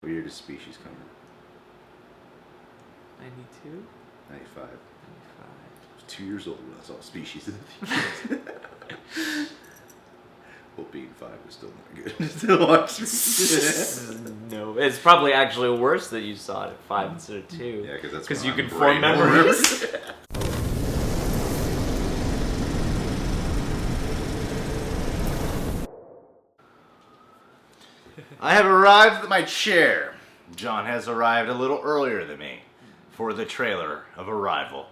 What year does Species come in? 92? 95. 95. I was 2 years old when I saw Species in the theaters. Well, being 5 was still not good to watch Species. No, it's probably actually worse that you saw it at 5 instead of 2. Yeah, because that's because when you I'm can form brain will memories. remember. I have arrived at my chair. John has arrived a little earlier than me for the trailer of Arrival.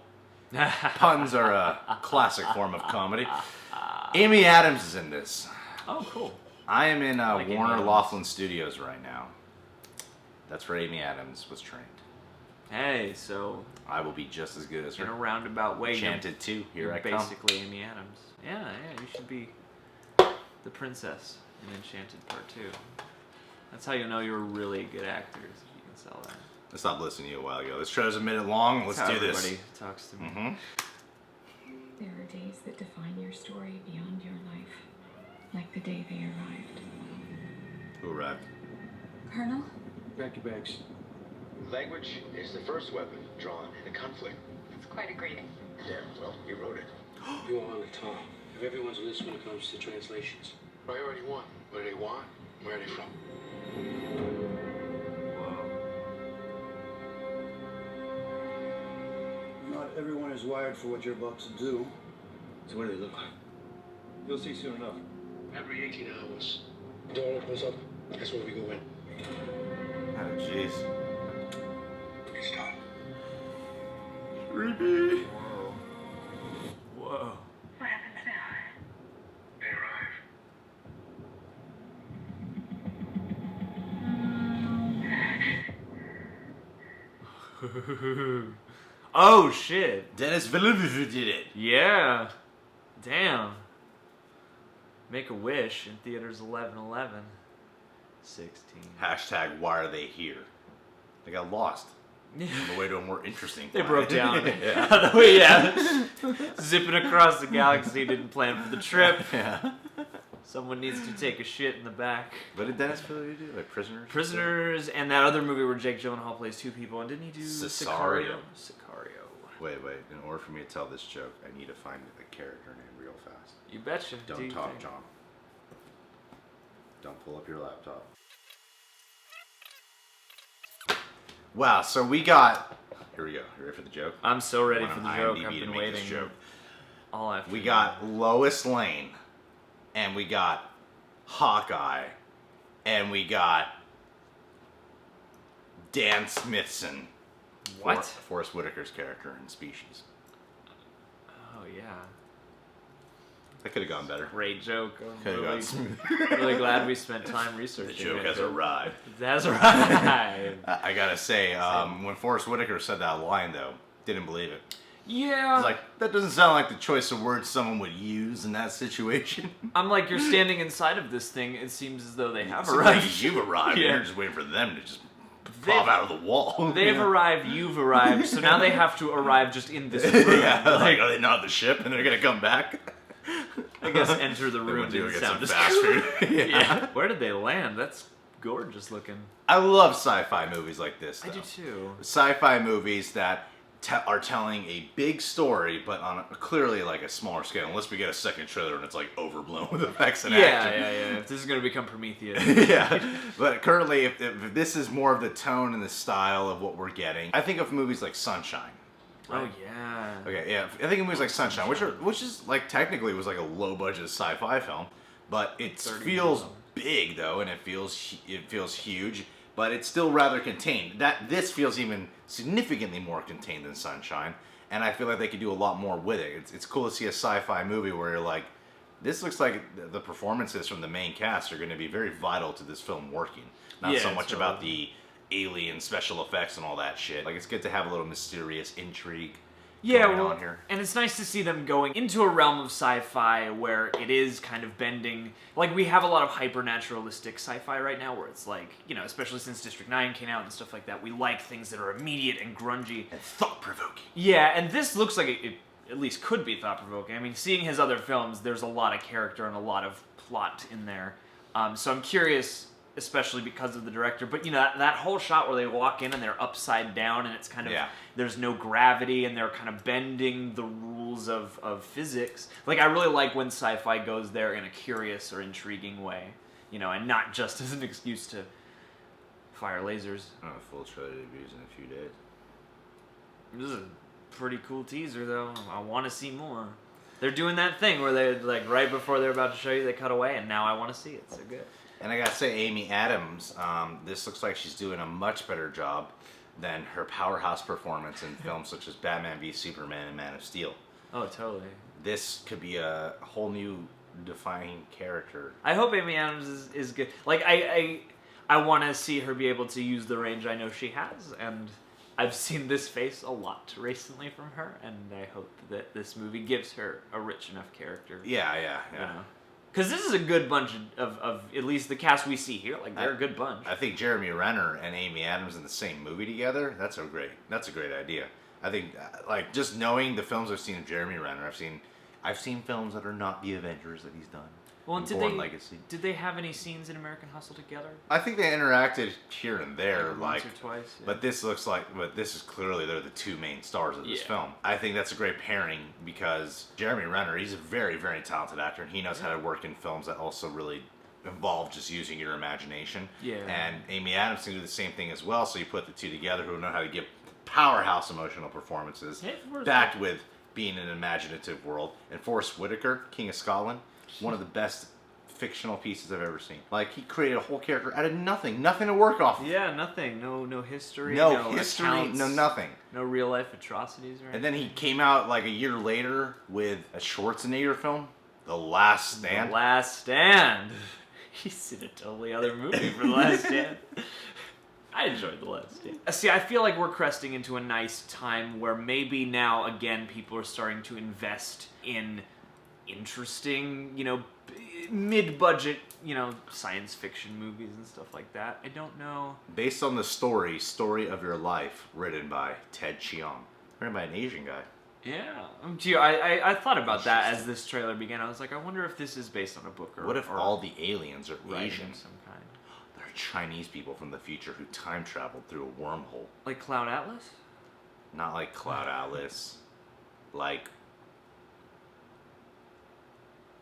Puns are a classic form of comedy. Amy Adams is in this. Oh, cool. I am in like Amy Warner Adams. Laughlin Studios right now. That's where Amy Adams was trained. Hey, so I will be just as good as in a her. roundabout way, Enchanted 2, here I come. basically Amy Adams. Yeah, you should be the princess in Enchanted Part 2. That's how you know you're a really good actor, is if you can sell that. I stopped listening to you a while ago. This trailer's a minute long. Let's That's how do this. everybody talks to me. There are days that define your story beyond your life, like the day they arrived. Who arrived? Colonel? Pack your bags. Language is the first weapon drawn in a conflict. It's quite a greeting. Yeah, well, you wrote it. You are on the top of everyone's list when it comes to translations. Priority 1. What do they want? Where are they from? Not everyone is wired for what you're about to do. So what do they look like? You'll see soon enough. Every 18 hours, the door opens up. That's where we go in. Oh, jeez. We start. Creepy. Whoa. What happens now? They arrive. Oh, shit. Denis Villeneuve did it. Yeah. Damn. Make a Wish in theaters 11/11. 16. Hashtag why are they here? They got lost on the way to a more interesting They planet. broke down. Yeah. Yeah. Zipping across the galaxy, didn't plan for the trip. Yeah. Someone needs to take a shit in the back. What did Denis Villeneuve do? Like Prisoners? Prisoners, and that other movie where Jake Gyllenhaal plays two people, and didn't he do Cesario. Sicario. Wait. In order for me to tell this joke, I need to find a character name real fast. You betcha. Do Don't you talk, think? John. Don't pull up your laptop. Wow, so we got... Here we go. You ready for the joke? I'm so ready Went for on the joke. IMDb I've to been make waiting this joke. all afternoon. We got Lois Lane, and we got Hawkeye, and we got Dan Smithson. What? Forrest Whitaker's character in Species. Oh, yeah. That could have gone better. Great joke. I'm Could have really, gone smooth. really glad we spent time The researching joke it. has arrived. That's right. I gotta say, when Forrest Whitaker said that line, though, didn't believe it. Yeah. I was like, that doesn't sound like the choice of words someone would use in that situation. I'm like, you're standing inside of this thing. It seems as though they have Seems arrived. like you've arrived. Yeah. You're just waiting for them to just pop out of the wall. They've arrived, you've arrived, so now they have to arrive just in this room. Yeah, like, are they not on the ship and they're gonna come back? I guess enter the room to and get sound some fast food. Yeah. Where did they land? That's gorgeous looking. I love sci-fi movies like this, though. I do too. Sci-fi movies that are telling a big story, but on clearly like a smaller scale. Unless we get a second trailer and it's like overblown with effects and action. Yeah. If this is gonna become Prometheus. Yeah, but currently, if this is more of the tone and the style of what we're getting, I think of movies like Sunshine. Oh yeah. Okay, yeah, I think of movies like Sunshine, which is like technically was like a low budget sci-fi film, but it 30 feels million. big though, and it feels huge, but it's still rather contained. This feels even significantly more contained than Sunshine, and I feel like they could do a lot more with it. It's cool to see a sci-fi movie where you're like, this looks like the performances from the main cast are going to be very vital to this film working. Not so much about the alien special effects and all that shit. Like, it's good to have a little mysterious intrigue going on here. And it's nice to see them going into a realm of sci-fi where it is kind of bending. Like, we have a lot of hyper-naturalistic sci-fi right now where it's like, you know, especially since District 9 came out and stuff like that, we like things that are immediate and grungy. And thought-provoking. Yeah, and this looks like it at least could be thought-provoking. I mean, seeing his other films, there's a lot of character and a lot of plot in there. So I'm curious especially because of the director. But, you know, that whole shot where they walk in and they're upside down and it's kind of, there's no gravity and they're kind of bending the rules of physics. Like, I really like when sci-fi goes there in a curious or intriguing way, you know, and not just as an excuse to fire lasers. Full trailer debuts in a few days. This is a pretty cool teaser, though. I want to see more. They're doing that thing where they, like, right before they're about to show you, they cut away, and now I want to see it. So good. And I gotta say, Amy Adams, this looks like she's doing a much better job than her powerhouse performance in films such as Batman v Superman and Man of Steel. Oh, totally. This could be a whole new defining character. I hope Amy Adams is good. Like, I want to see her be able to use the range I know she has, and I've seen this face a lot recently from her, and I hope that this movie gives her a rich enough character. Yeah. Because this is a good bunch of at least the cast we see here. Like, they're a good bunch. I think Jeremy Renner and Amy Adams in the same movie together, that's a great idea. I think, like, just knowing the films I've seen of Jeremy Renner, I've seen films that are not the Avengers that he's done. Well, Born Legacy. Did they have any scenes in American Hustle together? I think they interacted here and there, once or twice. Yeah. But this is clearly they're the two main stars of this film. I think that's a great pairing because Jeremy Renner, he's a very, very talented actor, and he knows how to work in films that also really involve just using your imagination. Yeah. And Amy Adams can do the same thing as well. So you put the two together, who know how to give powerhouse emotional performances, backed with being in an imaginative world. And Forrest Whitaker, King of Scotland, one of the best fictional pieces I've ever seen. Like, he created a whole character out of nothing to work off of. Yeah, nothing. No history. No history. Accounts, no nothing. No real life atrocities or anything. And then he came out like a year later with a Schwarzenegger film, The Last Stand. The Last Stand. He's in a totally other movie for The Last Stand. I enjoyed The Last Stand. See, I feel like we're cresting into a nice time where maybe now, again, people are starting to invest in interesting, you know, mid-budget, you know, science fiction movies and stuff like that. I don't know. Based on the Story of Your Life, written by Ted Chiang. Written by an Asian guy. Yeah. Gee, I thought about that as this trailer began. I was like, I wonder if this is based on a book or... What if all the aliens are Asian Asian? of some kind? They're Chinese people from the future who time traveled through a wormhole. Like Cloud Atlas? Not like Cloud Atlas. Like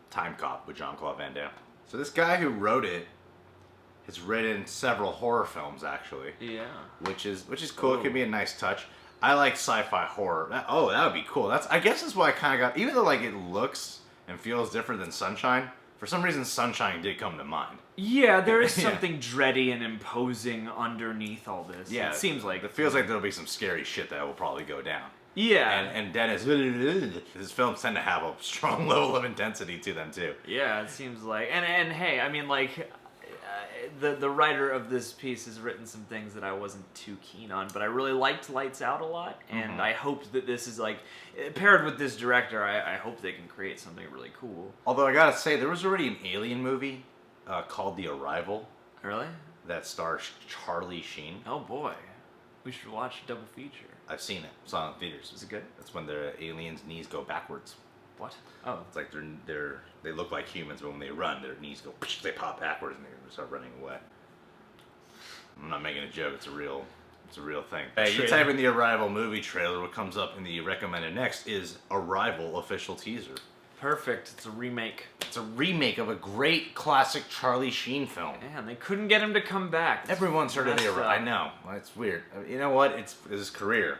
Time Cop with Jean-Claude Van Damme. So this guy who wrote it has written several horror films, actually. Yeah. Which is cool. It could be a nice touch. I like sci-fi horror. That would be cool. I guess that's why I kind of got, even though like it looks and feels different than Sunshine, for some reason Sunshine did come to mind. Yeah, there is something dready and imposing underneath all this. Yeah, it seems like. It feels like there'll be some scary shit that will probably go down. Yeah. And Dennis, his films tend to have a strong level of intensity to them too. Yeah, it seems like. And hey, I mean, like, the writer of this piece has written some things that I wasn't too keen on, but I really liked Lights Out a lot, and I hope that this is, like, paired with this director, I hope they can create something really cool. Although I gotta say, there was already an Alien movie called The Arrival. Really? That stars Charlie Sheen. Oh boy. We should watch a double feature. I've seen it. Saw it in theaters. Is it good? That's when the aliens' knees go backwards. What? Oh. It's like they look like humans, but when they run, their knees go, they pop backwards and they start running away. I'm not making a joke. It's a real thing. Hey, you type in The Arrival movie trailer. What comes up in the recommended next is Arrival official teaser. Perfect. It's a remake. It's a remake of a great classic Charlie Sheen film. Man, they couldn't get him to come back. Everyone's heard of The Arrival. I know. Well, it's weird. You know what? It's his career.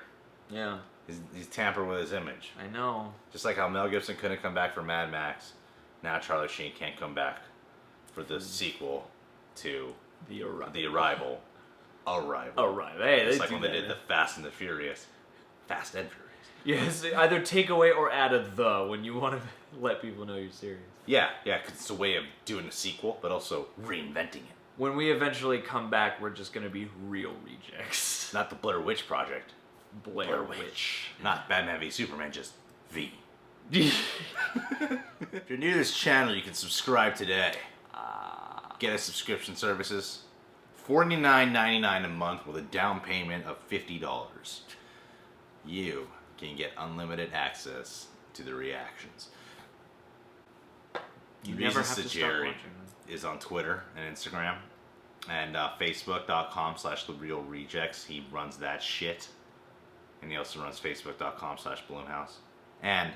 Yeah. He's tampered with his image. I know. Just like how Mel Gibson couldn't come back for Mad Max, now Charlie Sheen can't come back for the sequel to The Arrival. Hey, it's like when they did the Fast and the Furious. Fast and Furious. Yes, either take away or add a "the" when you want to let people know you're serious. Yeah, because it's a way of doing a sequel, but also reinventing it. When we eventually come back, we're just going to be real rejects. Not the Blair Witch Project. Blair Witch. Not Batman v Superman, just V. If you're new to this channel, you can subscribe today. Get us subscription services. $49.99 a month with a down payment of $50. You can get unlimited access to the reactions. You never have to Reasons to stop Jerry watching them. is on Twitter and Instagram. And Facebook.com/TheRealRejects. He runs that shit. And he also runs Facebook.com/Bloomhouse. And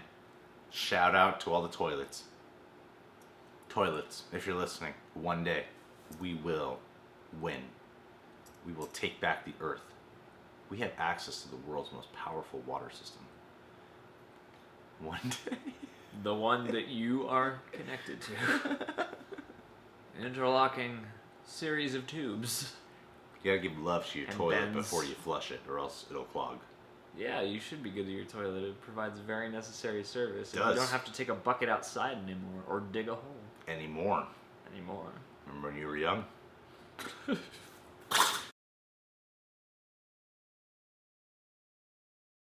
shout out to all the toilets. Toilets, if you're listening, one day we will win. We will take back the earth. We have access to the world's most powerful water system. One day. The one that you are connected to. An interlocking series of tubes. You gotta give love to your And toilet bends. before you flush it, or else it'll clog. Yeah, you should be good to your toilet. It provides a very necessary service. It And does. you don't have to take a bucket outside anymore or dig a hole Anymore. anymore. Remember when you were young?